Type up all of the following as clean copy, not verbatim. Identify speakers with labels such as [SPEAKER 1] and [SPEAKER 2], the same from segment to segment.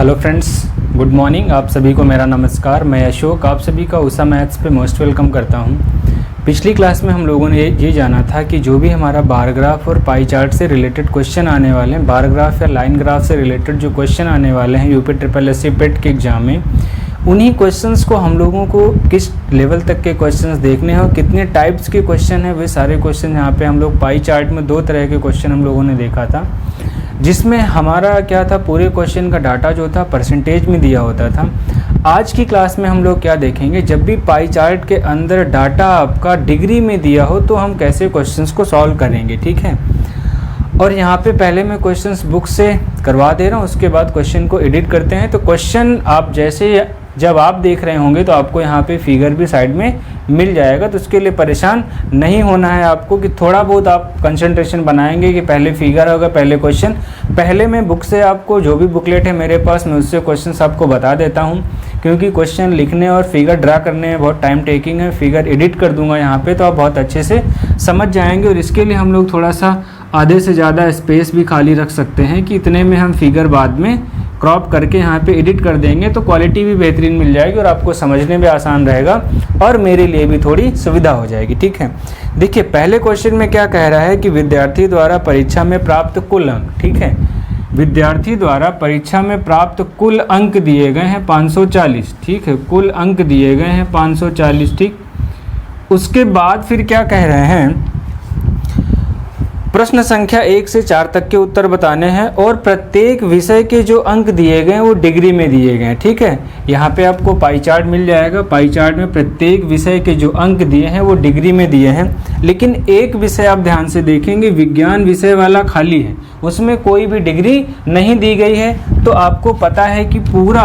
[SPEAKER 1] Hello friends, good morning. आप सभी को मेरा नमस्कार। मैं अशोक आप सभी का उषा मैथ्स पे मोस्ट वेलकम करता हूं। पिछली क्लास में हम लोगों ने ये जाना था कि जो भी हमारा बार ग्राफ और पाई चार्ट से रिलेटेड क्वेश्चन आने वाले हैं, बार ग्राफ या लाइन ग्राफ से रिलेटेड जो क्वेश्चन आने वाले हैं यूपी SSSC पेट के एग्ज़ाम में, उन्हीं क्वेश्चंस को हम लोगों को किस लेवल तक के क्वेश्चंस देखने हैं और कितने टाइप्स के क्वेश्चन हैं, वे सारे क्वेश्चन यहाँ पे हम लोग पाई चार्ट में 2 तरह के क्वेश्चन हम लोगों ने देखा था, जिसमें हमारा क्या था, पूरे क्वेश्चन का डाटा जो था परसेंटेज में दिया होता था। आज की क्लास में हम लोग क्या देखेंगे, जब भी पाई चार्ट के अंदर डाटा आपका डिग्री में दिया हो तो हम कैसे क्वेश्चंस को सॉल्व करेंगे, ठीक है। और यहाँ पे पहले मैं क्वेश्चंस बुक से करवा दे रहा हूँ, उसके बाद क्वेश्चन को एडिट करते हैं। तो क्वेश्चन आप जैसे जब आप देख रहे होंगे तो आपको यहाँ पे फिगर भी साइड में मिल जाएगा, तो उसके लिए परेशान नहीं होना है आपको कि थोड़ा बहुत आप कंसंट्रेशन बनाएंगे कि पहले फिगर होगा पहले क्वेश्चन। पहले मैं बुक से आपको जो भी बुकलेट है मेरे पास, मैं उससे क्वेश्चंस आपको बता देता हूँ, क्योंकि क्वेश्चन लिखने और फिगर ड्रा करने में बहुत टाइम टेकिंग है। फिगर एडिट कर दूंगा यहाँ पे तो आप बहुत अच्छे से समझ जाएंगे। और इसके लिए हम लोग थोड़ा सा आधे से ज़्यादा स्पेस भी खाली रख सकते हैं कि इतने में हम फिगर बाद में क्रॉप करके यहाँ पे एडिट कर देंगे, तो क्वालिटी भी बेहतरीन मिल जाएगी और आपको समझने में आसान रहेगा और मेरे लिए भी थोड़ी सुविधा हो जाएगी, ठीक है। देखिए पहले क्वेश्चन में क्या कह रहा है कि विद्यार्थी द्वारा परीक्षा में प्राप्त कुल अंक, ठीक है, विद्यार्थी द्वारा परीक्षा में प्राप्त कुल अंक दिए गए हैं 540, ठीक है, कुल अंक दिए गए हैं 540, ठीक। उसके बाद फिर क्या कह रहे हैं, प्रश्न संख्या 1 से 4 तक के उत्तर बताने हैं और प्रत्येक विषय के जो अंक दिए गए हैं वो डिग्री में दिए गए हैं, ठीक है। यहाँ पे आपको पाई चार्ट मिल जाएगा। पाई चार्ट में प्रत्येक विषय के जो अंक दिए हैं वो डिग्री में दिए हैं, लेकिन एक विषय आप ध्यान से देखेंगे, विज्ञान विषय वाला खाली है, उसमें कोई भी डिग्री नहीं दी गई है। तो आपको पता है कि पूरा,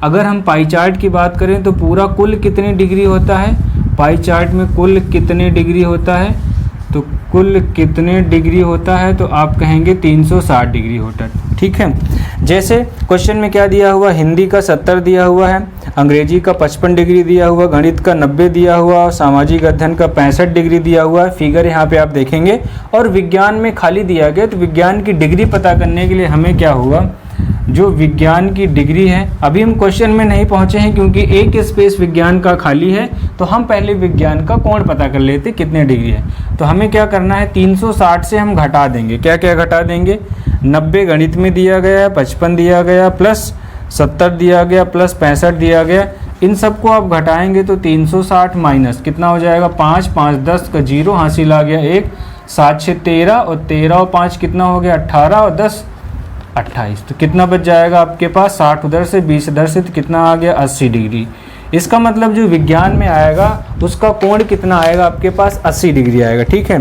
[SPEAKER 1] अगर हम पाई चार्ट की बात करें तो पूरा कुल कितनी डिग्री होता है, पाई चार्ट में कुल कितने डिग्री होता है, तो कुल कितने डिग्री होता है, तो आप कहेंगे 360 डिग्री होता है, ठीक है। जैसे क्वेश्चन में क्या दिया हुआ, हिंदी का 70 दिया हुआ है, अंग्रेजी का 55 डिग्री दिया हुआ, गणित का 90 दिया हुआ और सामाजिक अध्ययन का 65 डिग्री दिया हुआ है। फिगर यहाँ पे आप देखेंगे और विज्ञान में खाली दिया गया। तो विज्ञान की डिग्री पता करने के लिए हमें क्या हुआ, जो विज्ञान की डिग्री है, अभी हम क्वेश्चन में नहीं पहुंचे हैं क्योंकि एक स्पेस विज्ञान का खाली है, तो हम पहले विज्ञान का कोण पता कर लेते कितने डिग्री है। तो हमें क्या करना है, 360 से हम घटा देंगे, क्या क्या घटा देंगे, 90 गणित में दिया गया, 55 दिया गया, प्लस 70 दिया गया, प्लस 65 दिया गया। इन सबको आप घटाएंगे तो 360 माइनस कितना हो जाएगा, 5, 5 10 का 0 हासिल आ गया 1, 7 6 13 और 13 और 5 कितना हो गया 18 और 10 28। तो कितना बच जाएगा आपके पास, 60 उधर से 20 इधर से, तो कितना आ गया 80 डिग्री। इसका मतलब जो विज्ञान में आएगा उसका कोण कितना आएगा आपके पास, 80 डिग्री आएगा, ठीक है।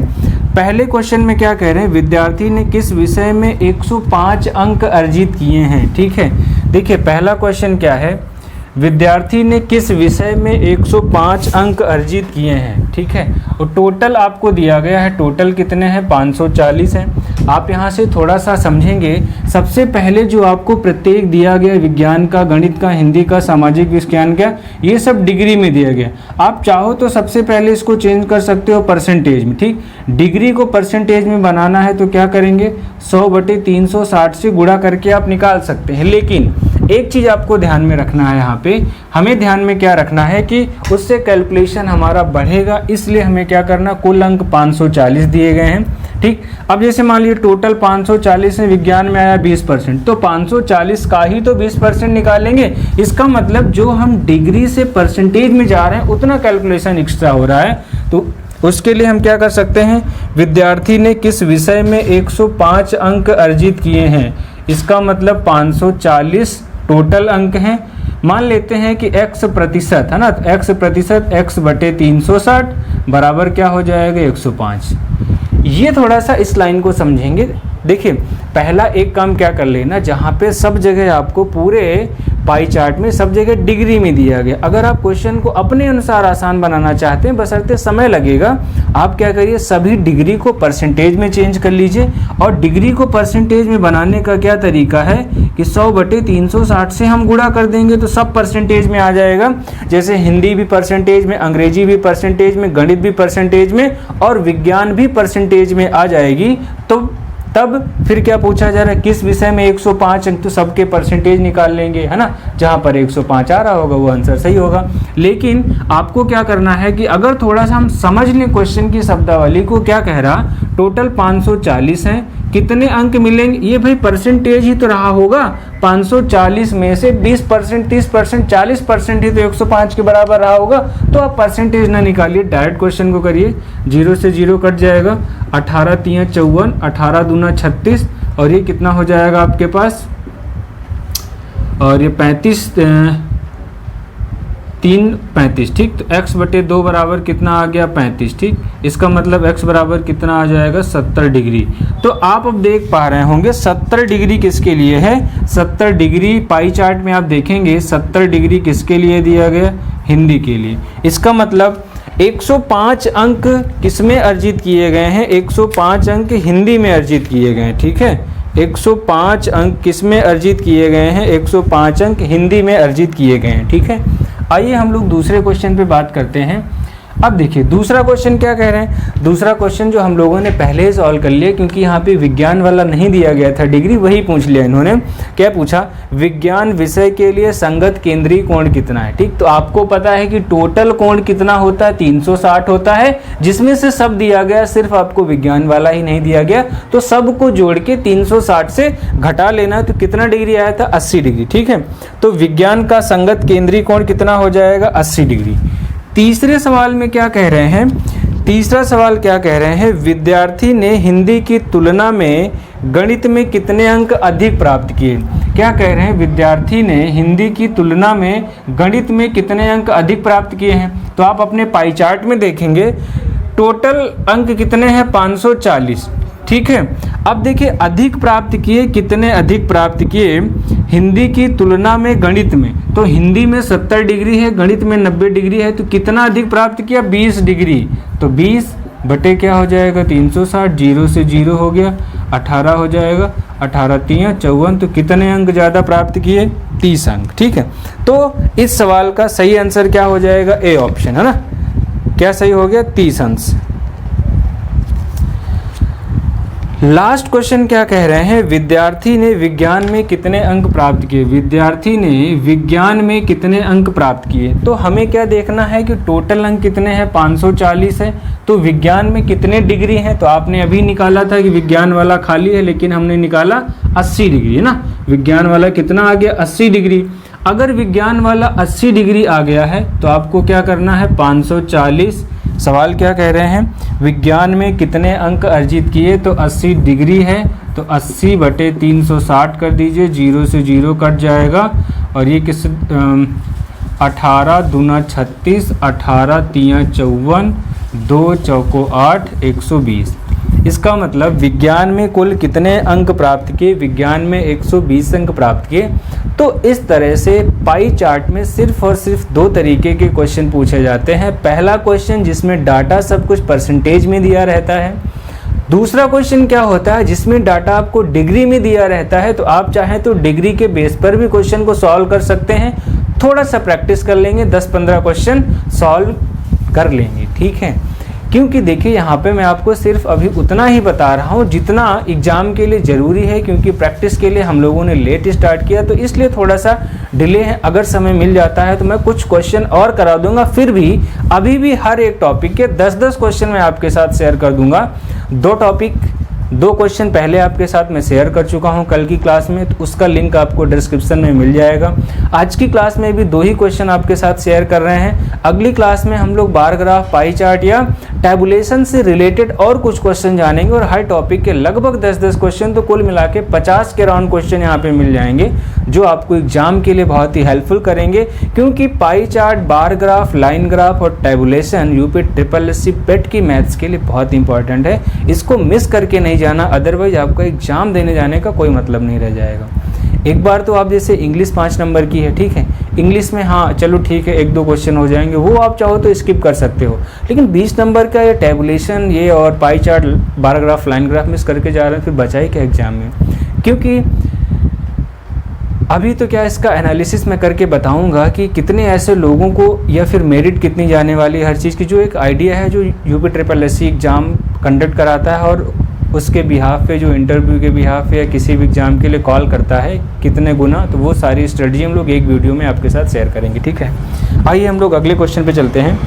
[SPEAKER 1] पहले क्वेश्चन में क्या कह रहे हैं, विद्यार्थी ने किस विषय में 105 अंक अर्जित किए हैं, ठीक है। देखिए पहला क्वेश्चन क्या है, विद्यार्थी ने किस विषय में 105 अंक अर्जित किए हैं, ठीक है। और टोटल आपको दिया गया है, टोटल कितने हैं 540 हैं। आप यहाँ से थोड़ा सा समझेंगे, सबसे पहले जो आपको प्रत्येक दिया गया, विज्ञान का, गणित का, हिंदी का, सामाजिक विज्ञान का, ये सब डिग्री में दिया गया। आप चाहो तो सबसे पहले इसको चेंज कर सकते हो परसेंटेज में, ठीक। डिग्री को परसेंटेज में बनाना है तो क्या करेंगे, 100/360 से गुणा करके आप निकाल सकते हैं। लेकिन एक चीज़ आपको ध्यान में रखना है, यहाँ पे हमें ध्यान में क्या रखना है कि उससे कैलकुलेशन हमारा बढ़ेगा, इसलिए हमें क्या करना, कुल अंक 540 दिए गए हैं, ठीक। अब जैसे मान लीजिए टोटल 540 है, विज्ञान में आया 20%, तो 540 का ही तो 20% निकालेंगे। इसका मतलब जो हम डिग्री से परसेंटेज में जा रहे हैं उतना कैलकुलेशन एक्स्ट्रा हो रहा है। तो उसके लिए हम क्या कर सकते हैं, विद्यार्थी ने किस विषय में 105 अंक अर्जित किए हैं, इसका मतलब 540 टोटल अंक हैं। मान लेते हैं कि x प्रतिशत है ना, x प्रतिशत x/360 बराबर क्या हो जाएगा 105। ये थोड़ा सा इस लाइन को समझेंगे। देखिए पहला एक काम क्या कर लेना, जहाँ पे सब जगह आपको पूरे पाई चार्ट में सब जगह डिग्री में दिया गया, अगर आप क्वेश्चन को अपने अनुसार आसान बनाना चाहते हैं, बशर्ते समय लगेगा, आप क्या करिए, सभी डिग्री को परसेंटेज में चेंज कर लीजिए। और डिग्री को परसेंटेज में बनाने का क्या तरीका है कि 100/360 से हम गुणा कर देंगे तो सब परसेंटेज में आ जाएगा। जैसे हिंदी भी परसेंटेज में, अंग्रेजी भी परसेंटेज में, गणित भी परसेंटेज में और विज्ञान भी परसेंटेज में आ जाएगी। तो तब फिर क्या पूछा जा रहा है, किस विषय में 105 अंक, तो सबके परसेंटेज निकाल लेंगे, है ना, जहाँ पर 105 आ रहा होगा वो आंसर सही होगा। लेकिन आपको क्या करना है कि अगर थोड़ा सा हम समझ लें क्वेश्चन की शब्दावली को, क्या कह रहा, टोटल 540 हैं, कितने अंक मिलेंगे, ये भाई परसेंटेज ही तो रहा होगा, 540 में से 20%, 30%, 40% ही तो 105 के बराबर रहा होगा। तो आप परसेंटेज ना निकालिए, डायरेक्ट क्वेश्चन को करिए, 0 से 0 कट जाएगा, 18 3 54, 18 दूना 36, और ये कितना हो जाएगा आपके पास, और ये 35 3 35, ठीक। तो x बटे 2 बराबर कितना आ गया, 35, ठीक। इसका मतलब x बराबर कितना आ जाएगा, 70 डिग्री। तो आप अब देख पा रहे होंगे 70 डिग्री किसके लिए है, 70 डिग्री पाई चार्ट में आप देखेंगे 70 डिग्री किसके लिए दिया गया, हिंदी के लिए। इसका मतलब 105 अंक किसमें अर्जित किए गए हैं, 105 अंक हिंदी में अर्जित किए गए हैं, ठीक है। 105 अंक किसमें अर्जित किए गए हैं, 105 अंक हिंदी में अर्जित किए गए हैं, ठीक है। आइए हम लोग दूसरे क्वेश्चन पे बात करते हैं। अब देखिए दूसरा क्वेश्चन क्या कह रहे हैं, दूसरा क्वेश्चन जो हम लोगों ने पहले ही सॉल्व कर लिया, क्योंकि यहाँ पे विज्ञान वाला नहीं दिया गया था डिग्री, वही पूछ लिया इन्होंने। क्या पूछा, विज्ञान विषय के लिए संगत केंद्रीय कोण कितना है, ठीक। तो आपको पता है कि टोटल कोण कितना होता है, 360 होता है, जिसमें से सब दिया गया, सिर्फ आपको विज्ञान वाला ही नहीं दिया गया। तो सबको जोड़ के 360 से घटा लेना है, तो कितना डिग्री आया था, 80 डिग्री, ठीक है। तो विज्ञान का संगत केंद्रीय कोण कितना हो जाएगा, 80 डिग्री। तीसरे सवाल में क्या कह रहे हैं, तीसरा सवाल क्या कह रहे हैं, विद्यार्थी ने हिंदी की तुलना में गणित में कितने अंक अधिक प्राप्त किए। क्या कह रहे हैं, विद्यार्थी ने हिंदी की तुलना में गणित में कितने अंक अधिक प्राप्त किए हैं। तो आप अपने पाई चार्ट में देखेंगे टोटल अंक कितने हैं, 540, ठीक है। अब देखिए अधिक प्राप्त किए, कितने अधिक प्राप्त किए हिंदी की तुलना में गणित में। तो हिंदी में 70 डिग्री है, गणित में 90 डिग्री है, तो कितना अधिक प्राप्त किया, 20 डिग्री। तो 20 बटे क्या हो जाएगा, 360, 0 से 0 हो गया, 18 हो जाएगा, 18 3 54, तो कितने अंक ज़्यादा प्राप्त किए, 30 अंक, ठीक है। तो इस सवाल का सही आंसर क्या हो जाएगा, ए ऑप्शन, है ना। क्या सही हो गया, 30 अंक। लास्ट क्वेश्चन क्या कह रहे हैं, विद्यार्थी ने विज्ञान में कितने अंक प्राप्त किए, विद्यार्थी ने विज्ञान में कितने अंक प्राप्त किए। तो हमें क्या देखना है कि टोटल अंक कितने हैं, 540 है, तो विज्ञान में कितने डिग्री हैं। तो आपने अभी निकाला था कि विज्ञान वाला खाली है, लेकिन हमने निकाला 80 डिग्री, है ना। विज्ञान वाला कितना आ गया, 80 डिग्री। अगर विज्ञान वाला 80 डिग्री आ गया है तो आपको क्या करना है, 540। सवाल क्या कह रहे हैं, विज्ञान में कितने अंक अर्जित किए, तो 80 डिग्री है, तो 80 बटे 360 कर दीजिए, 0 से 0 कट जाएगा, और ये किस 18 दूना 36, 18 3 54, 2 चौको 8, 120। इसका मतलब विज्ञान में कुल कितने अंक प्राप्त किए, विज्ञान में 120 अंक प्राप्त किए। तो इस तरह से पाई चार्ट में सिर्फ और सिर्फ 2 तरीके के क्वेश्चन पूछे जाते हैं। पहला क्वेश्चन जिसमें डाटा सब कुछ परसेंटेज में दिया रहता है। दूसरा क्वेश्चन क्या होता है, जिसमें डाटा आपको डिग्री में दिया रहता है। तो आप चाहें तो डिग्री के बेस पर भी क्वेश्चन को सॉल्व कर सकते हैं। थोड़ा सा प्रैक्टिस कर लेंगे, 10-15 क्वेश्चन सॉल्व कर लेंगे, ठीक है। क्योंकि देखिए यहाँ पे मैं आपको सिर्फ अभी उतना ही बता रहा हूँ जितना एग्ज़ाम के लिए ज़रूरी है, क्योंकि प्रैक्टिस के लिए हम लोगों ने लेट स्टार्ट किया, तो इसलिए थोड़ा सा डिले है। अगर समय मिल जाता है तो मैं कुछ क्वेश्चन और करा दूंगा। फिर भी अभी भी हर एक टॉपिक के 10-10 क्वेश्चन मैं आपके साथ शेयर कर दूंगा। 2 क्वेश्चन पहले आपके साथ मैं शेयर कर चुका हूं कल की क्लास में, तो उसका लिंक आपको डिस्क्रिप्शन में मिल जाएगा। आज की क्लास में भी 2 ही क्वेश्चन आपके साथ शेयर कर रहे हैं। अगली क्लास में हम लोग बार ग्राफ, पाई चार्ट या टैबुलेशन से रिलेटेड और कुछ क्वेश्चन जानेंगे, और हर टॉपिक के लगभग 10-10 क्वेश्चन, तो कुल मिला के 50 के राउंड क्वेश्चन यहाँ पे मिल जाएंगे, जो आपको एग्जाम के लिए बहुत ही हेल्पफुल करेंगे। क्योंकि pie chart, bar graph, line graph और टैबुलेशन यूपी SSC पेट की मैथ्स के लिए बहुत इंपॉर्टेंट है। इसको मिस करके नहीं जाना, अदरवाइज आपका एग्जाम देने जाने का कोई मतलब नहीं रह जाएगा। एक बार तो आप जैसे इंग्लिश 5 नंबर की है, ठीक है, इंग्लिश में हाँ चलो ठीक है 1-2 क्वेश्चन हो जाएंगे, वो आप चाहो तो स्किप कर सकते हो। लेकिन 20 नंबर का ये टैबुलेशन, ये और pie chart, bar graph, line graph miss करके जा रहे हैं, फिर बचा ही क्या एग्जाम में। क्योंकि अभी तो क्या इसका एनालिसिस मैं करके बताऊंगा कि कितने ऐसे लोगों को, या फिर मेरिट कितनी जाने वाली, हर चीज़ की जो एक आइडिया है, जो यूपी SSC एग्ज़ाम कंडक्ट कराता है और उसके बिहाफ पे, जो इंटरव्यू के बिहाफ पे या किसी भी एग्ज़ाम के लिए कॉल करता है, कितने गुना, तो वो सारी स्ट्रेटजी हम लोग एक वीडियो में आपके साथ शेयर करेंगे, ठीक है। आइए हम लोग अगले क्वेश्चन पे चलते हैं।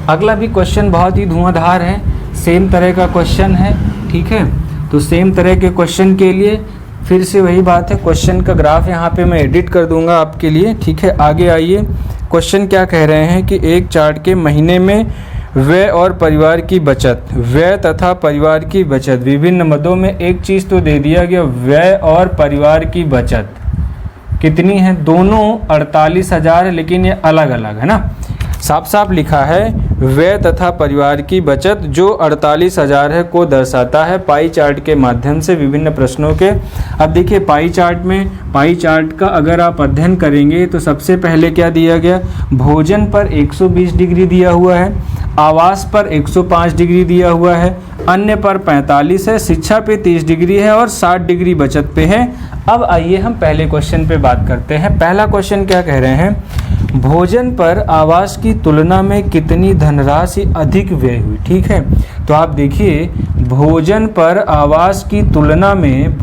[SPEAKER 1] अगला भी क्वेश्चन बहुत ही धुआंधार है, सेम तरह का क्वेश्चन है, ठीक है। तो सेम तरह के क्वेश्चन के लिए फिर से वही बात है, क्वेश्चन का ग्राफ यहाँ पे मैं एडिट कर दूंगा आपके लिए, ठीक है। आगे आइए, क्वेश्चन क्या कह रहे हैं कि एक चार्ट के महीने में व्यय और परिवार की बचत, व्यय तथा परिवार की बचत, विभिन्न मदों में एक चीज़ तो दे दिया गया, व्यय और परिवार की बचत कितनी है, दोनों 48,000 है, लेकिन ये अलग अलग है ना। साफ साफ लिखा है व्यय तथा परिवार की बचत जो 48,000 है को दर्शाता है पाई चार्ट के माध्यम से विभिन्न प्रश्नों के। अब देखिए पाई चार्ट का अगर आप अध्ययन करेंगे तो सबसे पहले क्या दिया गया, भोजन पर 120 डिग्री दिया हुआ है, आवास पर 105 डिग्री दिया हुआ है, अन्य पर 45 है, शिक्षा पे 30 डिग्री है और 60 डिग्री बचत पे है। अब आइए हम पहले क्वेश्चन पे बात करते हैं। पहला क्वेश्चन क्या कह रहे हैं, भोजन पर आवास की तुलना में कितनी धनराशि अधिक व्यय हुई, ठीक है। तो आप देखिए भोजन पर आवास की तुलना में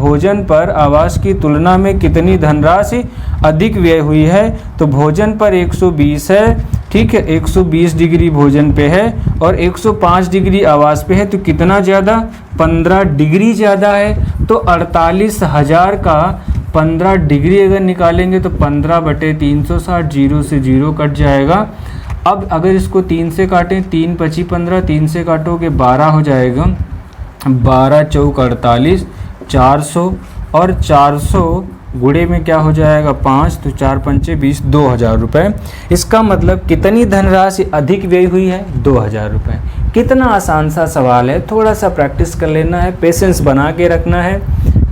[SPEAKER 1] कितनी धनराशि अधिक व्यय हुई है, तो भोजन पर 120 है, ठीक है, 120 डिग्री भोजन पे है और 105 डिग्री आवास पे है, तो कितना ज़्यादा, 15 डिग्री ज़्यादा है। तो 48,000 का 15 डिग्री अगर निकालेंगे तो 15/360, 0 से 0 कट जाएगा। अब अगर इसको 3 से काटें, 3 पची 15, 3 से काटोगे 12 हो जाएगा, 12 चौक 48, 400 और 400 गुणे में क्या हो जाएगा 5, तो 4 पंचे 20, 2,000 रुपये। इसका मतलब कितनी धनराशि अधिक व्यय हुई है, 2,000 रुपये। कितना आसान सा सवाल है, थोड़ा सा प्रैक्टिस कर लेना है, पेशेंस बना के रखना है,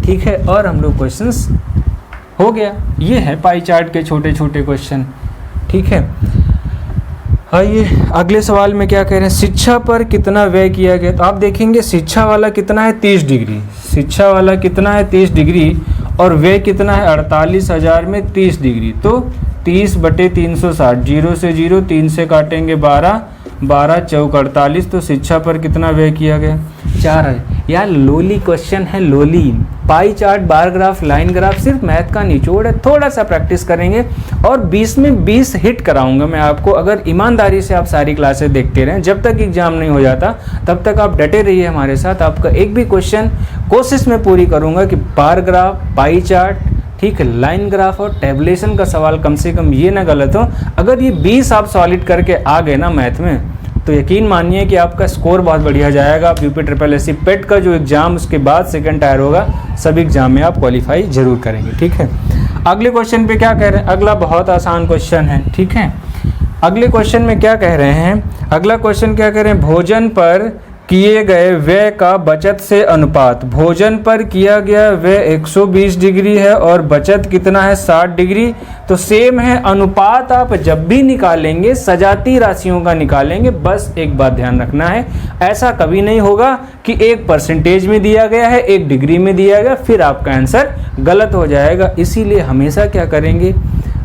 [SPEAKER 1] ठीक है। और हम लोग क्वेश्चंस हो गया, ये है पाई चार्ट के छोटे छोटे क्वेश्चन, ठीक है। आइए अगले सवाल में क्या कह रहे हैं, शिक्षा पर कितना व्यय किया गया। तो आप देखेंगे शिक्षा वाला कितना है 30 डिग्री, शिक्षा वाला कितना है 30 डिग्री और व्यय कितना है 48,000 में 30 डिग्री, तो 30/360, 0 से 0, 3 से काटेंगे 12, 12 चौक 48, तो शिक्षा पर कितना व्यय किया गया 4 है। यार लोली क्वेश्चन है, lolly pie chart, bar graph, line graph सिर्फ मैथ का निचोड़ है। थोड़ा सा प्रैक्टिस करेंगे और 20 में 20 हिट कराऊंगा मैं आपको, अगर ईमानदारी से आप सारी क्लासेस देखते रहें। जब तक एग्जाम नहीं हो जाता तब तक आप डटे रहिए हमारे साथ। आपका एक भी क्वेश्चन कोशिश में पूरी करूंगा कि बार ग्राफ, पाई चार्ट, ठीक है, लाइन ग्राफ और टेबुलेशन का सवाल कम से कम ये ना गलत हो। अगर ये 20 आप सॉलिड करके आ गए ना मैथ में, तो यकीन मानिए कि आपका स्कोर बहुत बढ़िया जाएगा। आप UPSSC पेट का जो एग्ज़ाम उसके बाद सेकंड टायर होगा, सभी एग्जाम में आप क्वालिफाई जरूर करेंगे, ठीक है। अगले क्वेश्चन पे क्या कह रहे हैं, अगला बहुत आसान क्वेश्चन है, ठीक है। अगले क्वेश्चन में क्या कह रहे हैं, अगला क्वेश्चन क्या कह रहे हैं, भोजन पर किए गए व्यय का बचत से अनुपात। भोजन पर किया गया व्यय 120 डिग्री है और बचत कितना है 60 डिग्री, तो सेम है। अनुपात आप जब भी निकालेंगे सजाती राशियों का निकालेंगे। बस एक बात ध्यान रखना है, ऐसा कभी नहीं होगा कि एक परसेंटेज में दिया गया है, एक डिग्री में दिया गया, फिर आपका आंसर गलत हो जाएगा। इसीलिए हमेशा क्या करेंगे,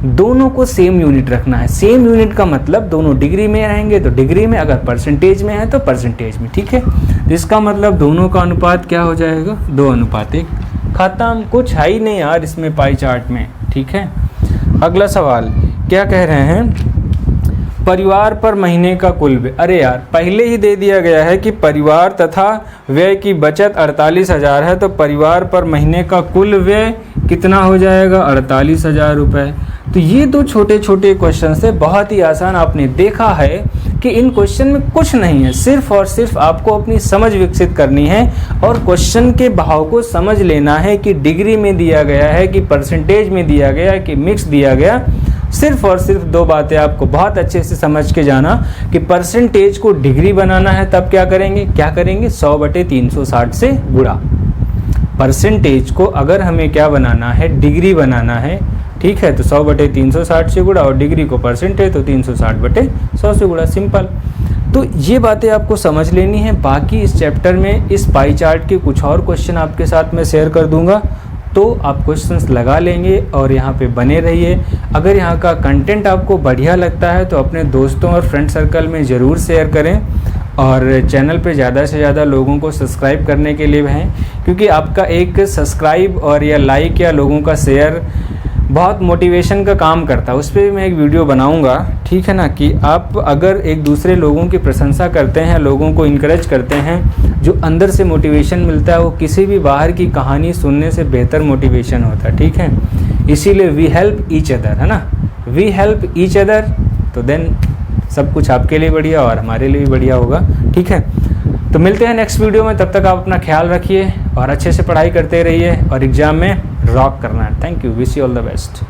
[SPEAKER 1] दोनों को सेम यूनिट रखना है। सेम यूनिट का मतलब दोनों डिग्री में रहेंगे तो डिग्री में, अगर परसेंटेज में है तो परसेंटेज में, ठीक है। इसका मतलब दोनों का अनुपात क्या हो जाएगा, 2:1। खत्म, कुछ है ही नहीं यार इसमें पाई चार्ट में, ठीक है। अगला सवाल क्या कह रहे हैं, परिवार पर महीने का कुल व्यय। अरे यार पहले ही दे दिया गया है कि परिवार तथा व्यय की बचत 48,000 है, तो परिवार पर महीने का कुल व्यय कितना हो जाएगा 48,000 रुपये। तो ये दो छोटे छोटे क्वेश्चन से बहुत ही आसान। आपने देखा है कि इन क्वेश्चन में कुछ नहीं है, सिर्फ और सिर्फ आपको अपनी समझ विकसित करनी है और क्वेश्चन के भाव को समझ लेना है कि डिग्री में दिया गया है कि परसेंटेज में दिया गया कि मिक्स दिया गया। सिर्फ और सिर्फ दो बातें आपको बहुत अच्छे से समझ के जाना कि परसेंटेज को डिग्री बनाना है तब क्या करेंगे 100/360 से गुणा। परसेंटेज को अगर हमें क्या बनाना है, डिग्री बनाना है, ठीक है, तो 100/360 से गुणा और डिग्री को परसेंटेज तो 360/100 से गुणा। सिंपल। तो ये बातें आपको समझ लेनी है। बाकी इस चैप्टर में इस पाई चार्ट के कुछ और क्वेश्चन आपके साथ मैं शेयर कर दूंगा, तो आप क्वेश्चंस लगा लेंगे और यहाँ पे बने रहिए। अगर यहाँ का कंटेंट आपको बढ़िया लगता है तो अपने दोस्तों और फ्रेंड सर्कल में ज़रूर शेयर करें और चैनल पे ज़्यादा से ज़्यादा लोगों को सब्सक्राइब करने के लिए हैं, क्योंकि आपका एक सब्सक्राइब और या लाइक या लोगों का शेयर बहुत मोटिवेशन का काम करता है। उस पर भी मैं एक वीडियो बनाऊंगा, ठीक है ना, कि आप अगर एक दूसरे लोगों की प्रशंसा करते हैं, लोगों को इनकरेज करते हैं, जो अंदर से मोटिवेशन मिलता है वो किसी भी बाहर की कहानी सुनने से बेहतर मोटिवेशन होता है, ठीक है। इसीलिए वी हेल्प ईच अदर, है ना, वी हेल्प ईच अदर, तो देन सब कुछ आपके लिए बढ़िया और हमारे लिए भी बढ़िया होगा, ठीक है। तो मिलते हैं नेक्स्ट वीडियो में, तब तक आप अपना ख्याल रखिए और अच्छे से पढ़ाई करते रहिए और एग्ज़ाम में रॉक करना है। Thank you, wish you all the best.